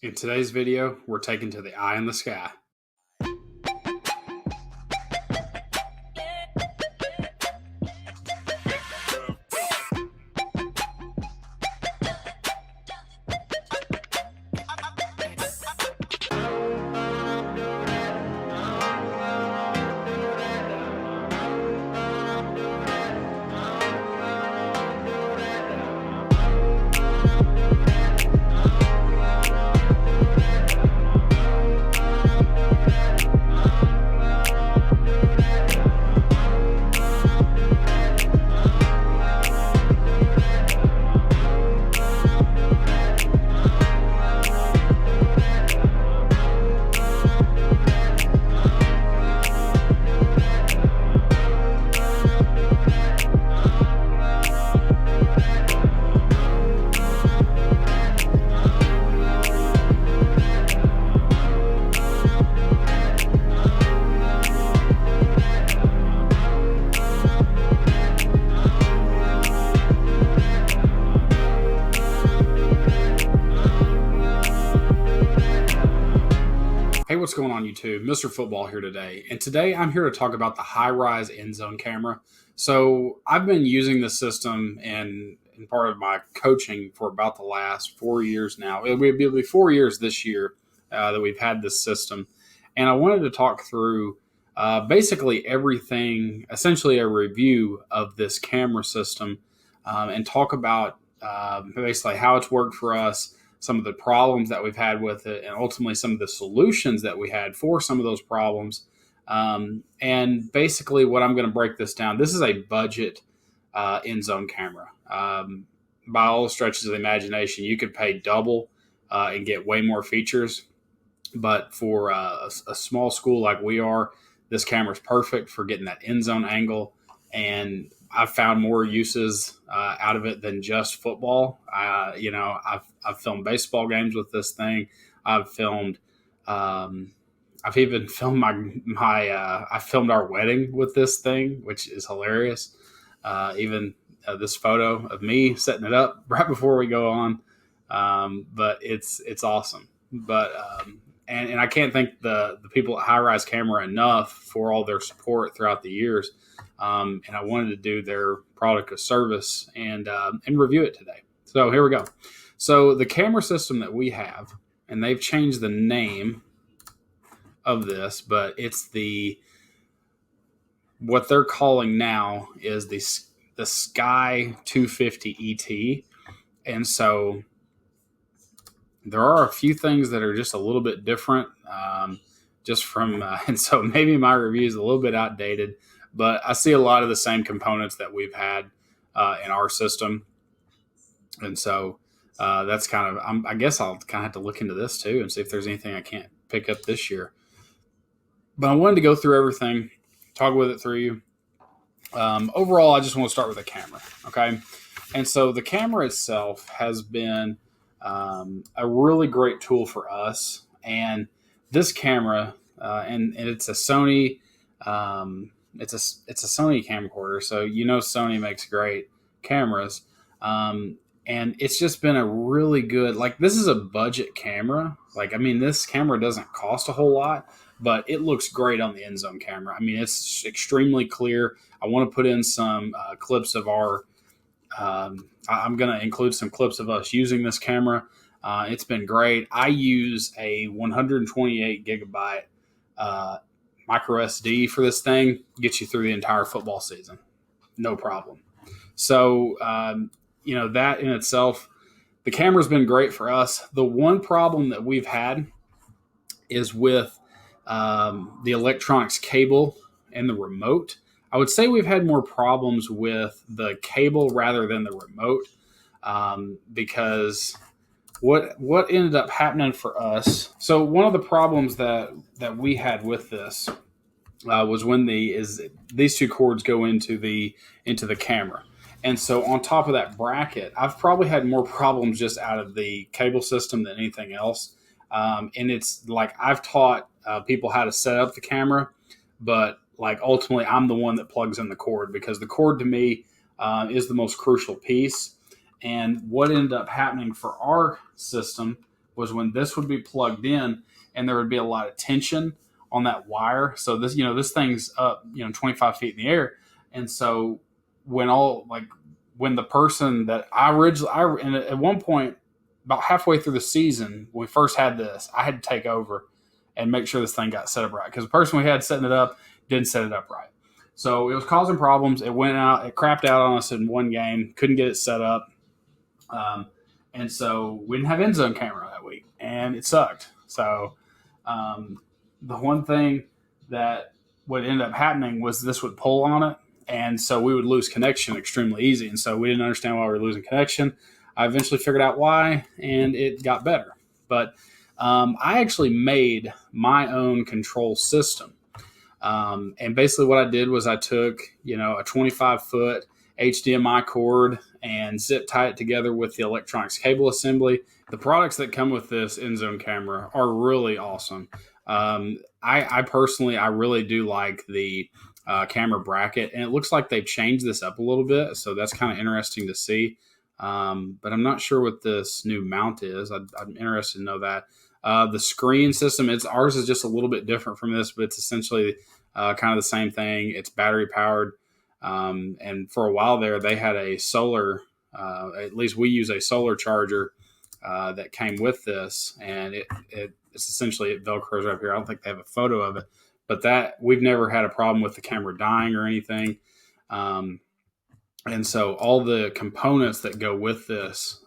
In today's video, we're taken to the eye in the sky. Hey, what's going on YouTube? Mr. Football here today. And today I'm here to talk about the high-rise Endzone camera. So I've been using this system in part of my coaching for about the last 4 years now. It'll be 4 years this year that we've had this system. And I wanted to talk through basically everything, essentially a review of this camera system and talk about basically how it's worked for us, some of the problems that we've had with it, and ultimately some of the solutions that we had for some of those problems. And basically what I'm going to break this down, this is a budget Endzone camera. By all stretches of the imagination, you could pay double and get way more features. But for a small school like we are, this camera is perfect for getting that Endzone angle. And I've found more uses out of it than just football. I've filmed baseball games with this thing. I've filmed. I've even filmed I filmed our wedding with this thing, which is hilarious. Even this photo of me setting it up right before we go on. But it's awesome. But and I can't thank the people at High Rise Camera enough for all their support throughout the years. And I wanted to do their product of service and review it today. So here we go. So the camera system that we have, and they've changed the name of this, but it's what they're calling now is the Sky 250 ET. And so there are a few things that are just a little bit different, just from, and so maybe my review is a little bit outdated. But I see a lot of the same components that we've had in our system. And so that's kind of, I guess I'll kind of have to look into this too and see if there's anything I can't pick up this year. But I wanted to go through everything, talk with it through you. Overall, I just want to start with the camera, okay? And so the camera itself has been a really great tool for us. And this camera, and it's a Sony, it's a Sony camcorder, so Sony makes great cameras, and it's just been a really good. Like, this is a budget camera. Like, I mean, this camera doesn't cost a whole lot, but it looks great on the Endzone camera. I mean, it's extremely clear. I want to put in some clips of our. I'm going to include some clips of us using this camera. It's been great. I use a 128 gigabyte. Micro SD for this thing gets you through the entire football season, no problem. So, that in itself, the camera's been great for us. The one problem that we've had is with the electronics cable and the remote. I would say we've had more problems with the cable rather than the remote, because what ended up happening for us. So one of the problems that we had with this was when these two cords go into the camera. And so on top of that bracket, I've probably had more problems just out of the cable system than anything else. And it's like, I've taught people how to set up the camera, but like ultimately I'm the one that plugs in the cord, because the cord to me is the most crucial piece. And what ended up happening for our system was when this would be plugged in and there would be a lot of tension on that wire. So this thing's up 25 feet in the air, and so when the person that and at one point about halfway through the season when we first had this, I had to take over and make sure this thing got set up right, because the person we had setting it up didn't set it up right. So it was causing problems. It crapped out on us in one game. Couldn't get it set up. And so we didn't have Endzone camera that week, and it sucked. So the one thing that would end up happening was this would pull on it, and so we would lose connection extremely easy. And so we didn't understand why we were losing connection. I eventually figured out why, and it got better. But I actually made my own control system. And basically what I did was I took, a 25-foot HDMI cord and zip tie it together with the electronics cable assembly. The products that come with this Endzone camera are really awesome. I personally, I really do like the camera bracket, and it looks like they've changed this up a little bit. So that's kind of interesting to see. But I'm not sure what this new mount is. I'm interested to know that. The screen system, ours is just a little bit different from this, but it's essentially kind of the same thing. It's battery powered. And for a while there, they had a solar, at least we use a solar charger that came with this. And it's essentially, it Velcros right here. I don't think they have a photo of it, but we've never had a problem with the camera dying or anything. And so all the components that go with this,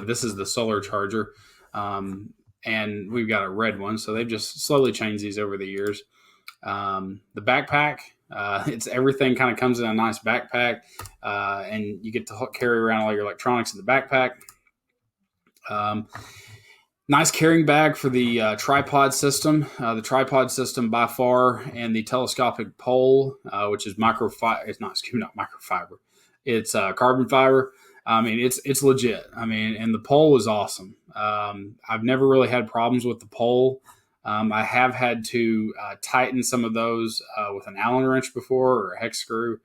this is the solar charger. And we've got a red one. So they've just slowly changed these over the years. The backpack, it's everything kind of comes in a nice backpack, and you get to carry around all your electronics in the backpack. Nice carrying bag for the tripod system. The tripod system by far, and the telescopic pole, which is microfiber. It's not microfiber. It's carbon fiber. I mean, it's legit. I mean, and the pole is awesome. I've never really had problems with the pole. I have had to tighten some of those with an Allen wrench before, or a hex screw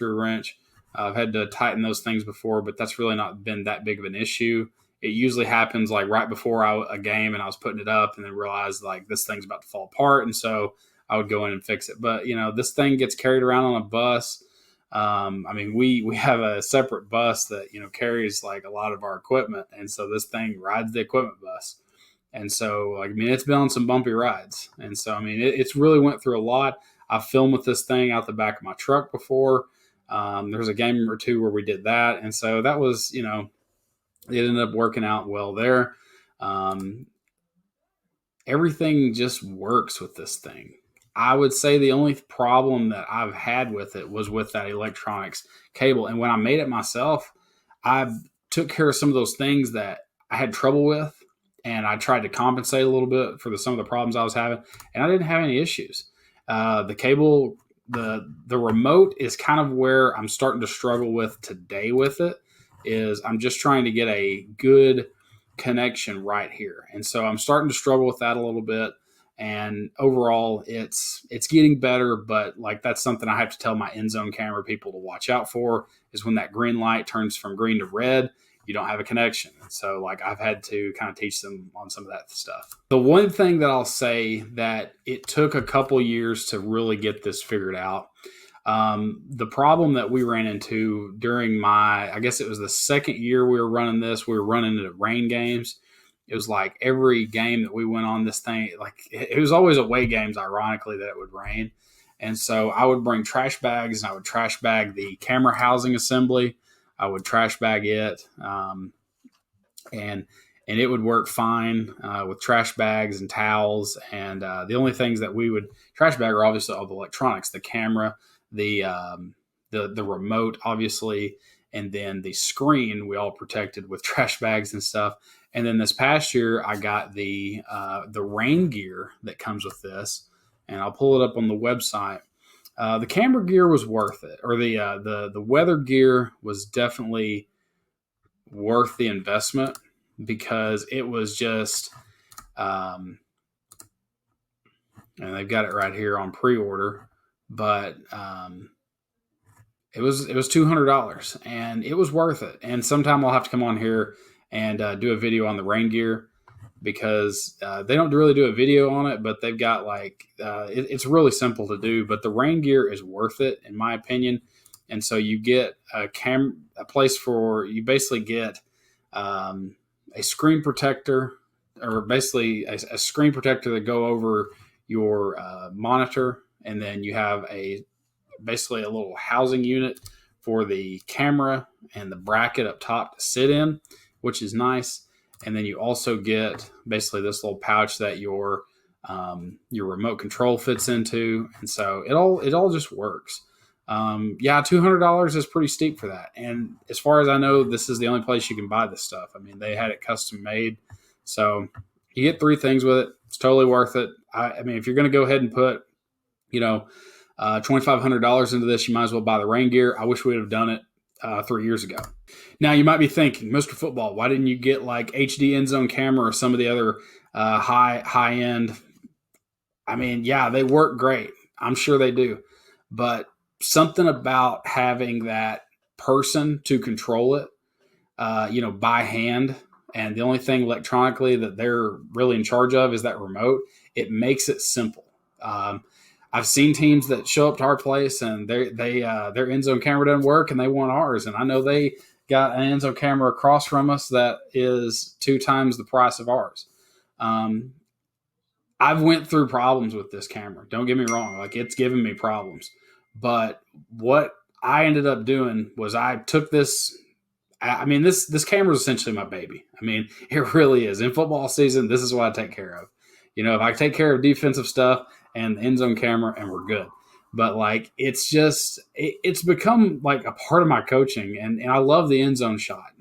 wrench. I've had to tighten those things before, but that's really not been that big of an issue. It usually happens like right before a game, and I was putting it up, and then realized like this thing's about to fall apart, and so I would go in and fix it. But this thing gets carried around on a bus. I mean, we have a separate bus that carries like a lot of our equipment, and so this thing rides the equipment bus. And so, it's been on some bumpy rides. And so, it's really went through a lot. I've filmed with this thing out the back of my truck before. There's a game or two where we did that. And so that was, it ended up working out well there. Everything just works with this thing. I would say the only problem that I've had with it was with that electronics cable. And when I made it myself, I took care of some of those things that I had trouble with. And I tried to compensate a little bit for some of the problems I was having, and I didn't have any issues. The cable, the remote is kind of where I'm starting to struggle with today with it, is I'm just trying to get a good connection right here. And so I'm starting to struggle with that a little bit. And overall, it's getting better, but that's something I have to tell my Endzone camera people to watch out for, is when that green light turns from green to red, you don't have a connection. So I've had to kind of teach them on some of that stuff. The one thing that I'll say that it took a couple years to really get this figured out. The problem that we ran into during I guess it was the second year we were running this, we were running it at rain games. It was like every game that we went on this thing, it was always away games, ironically, that it would rain. And so I would bring trash bags, and I would trash bag the camera housing assembly. I would trash bag it, and it would work fine with trash bags and towels. And the only things that we would trash bag are obviously all the electronics, the camera, the remote, obviously, and then the screen we all protected with trash bags and stuff. And then this past year, I got the rain gear that comes with this, and I'll pull it up on the website. The camera gear was worth it, or the weather gear was definitely worth the investment, because it was just, and they've got it right here on pre-order, but it was $200, and it was worth it. And sometime I'll have to come on here and do a video on the rain gear. because they don't really do a video on it, but they've got like it's really simple to do. But the rain gear is worth it, in my opinion. And so you get a place for, you basically get a screen protector, or basically a screen protector that go over your monitor, and then you have basically a little housing unit for the camera and the bracket up top to sit in, which is nice. And then you also get basically this little pouch that your remote control fits into, and so it all just works. Yeah, $200 is pretty steep for that. And as far as I know, this is the only place you can buy this stuff. I mean, they had it custom made, so you get 3 things with it. It's totally worth it. I mean, if you're going to go ahead and put, $2,500 into this, you might as well buy the rain gear. I wish we would have done it 3 years ago. Now you might be thinking, Mr. Football, why didn't you get like HD Endzone camera or some of the other high end? I mean, yeah, they work great. I'm sure they do, but something about having that person to control it, by hand, and the only thing electronically that they're really in charge of is that remote. It makes it simple. I've seen teams that show up to our place and their Endzone camera doesn't work and they want ours. And I know they got an Endzone camera across from us that is 2 times the price of ours. I've went through problems with this camera. Don't get me wrong. Like, it's given me problems. But what I ended up doing was I took this. I mean, this camera is essentially my baby. I mean, it really is. In football season, this is what I take care of. If I take care of defensive stuff and the Endzone camera, and we're good. But like, it's become like a part of my coaching, and I love the Endzone shot.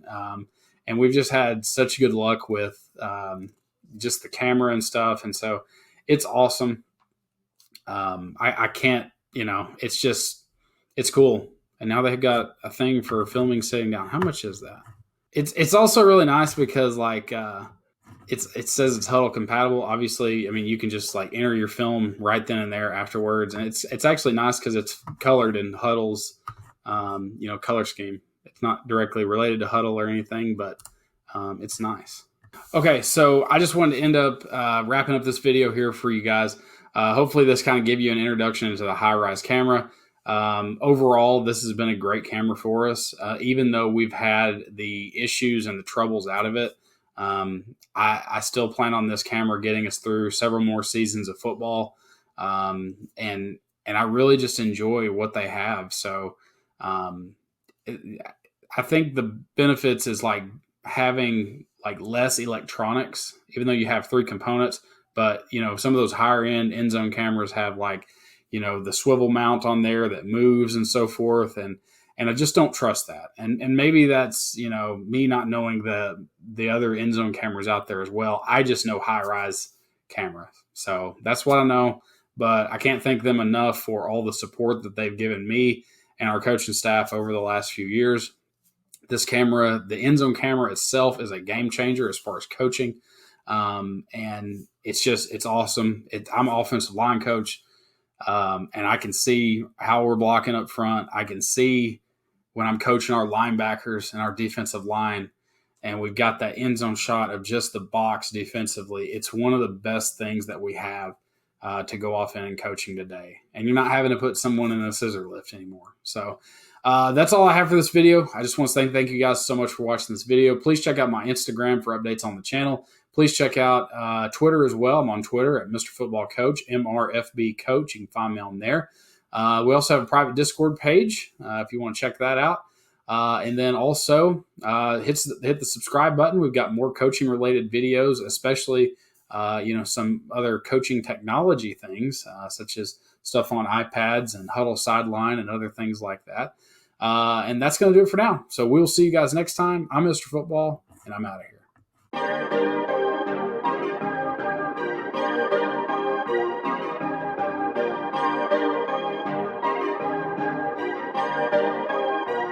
And we've just had such good luck with just the camera and stuff, and so it's awesome. I can't, it's cool. And now they've got a thing for filming sitting down. How much is that? It's also really nice because like it says it's Huddle compatible. Obviously, I mean, you can just like enter your film right then and there afterwards, and it's actually nice because it's colored in Huddle's color scheme. It's not directly related to Huddle or anything, but it's nice. Okay, so I just wanted to end up wrapping up this video here for you guys. Hopefully this kind of gave you an introduction into the high-rise camera. Overall, this has been a great camera for us. Even though we've had the issues and the troubles out of it, I still plan on this camera getting us through several more seasons of football. And I really just enjoy what they have. So I think the benefits is like having like less electronics, even though you have 3 components. But, some of those higher end Endzone cameras have like, the swivel mount on there that moves and so forth. And I just don't trust that. And maybe that's, me not knowing the other Endzone cameras out there as well. I just know high-rise camera. So that's what I know. But I can't thank them enough for all the support that they've given me and our coaching staff over the last few years. This camera, the Endzone camera itself, is a game changer as far as coaching. And it's awesome. I'm an offensive line coach. And I can see how we're blocking up front. I can see when I'm coaching our linebackers and our defensive line, and we've got that Endzone shot of just the box defensively. It's one of the best things that we have to go off in coaching today. And you're not having to put someone in a scissor lift anymore. So that's all I have for this video. I just want to say thank you guys so much for watching this video. Please check out my Instagram for updates on the channel. Please check out Twitter as well. I'm on Twitter at Mr. Football Coach, MRFB Coach. You can find me on there. We also have a private Discord page if you want to check that out. And then also hit the subscribe button. We've got more coaching related videos, especially some other coaching technology things such as stuff on iPads and Huddle Sideline and other things like that. And that's going to do it for now. So we'll see you guys next time. I'm Mr. Football, and I'm out of here.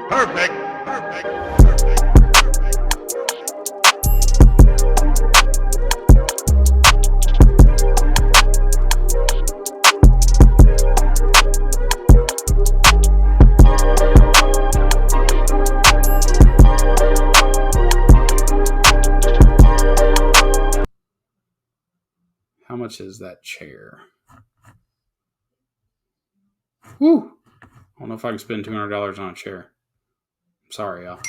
Perfect. Perfect. How much is that chair? Woo! I don't know if I can spend $200 on a chair. I'm sorry, y'all.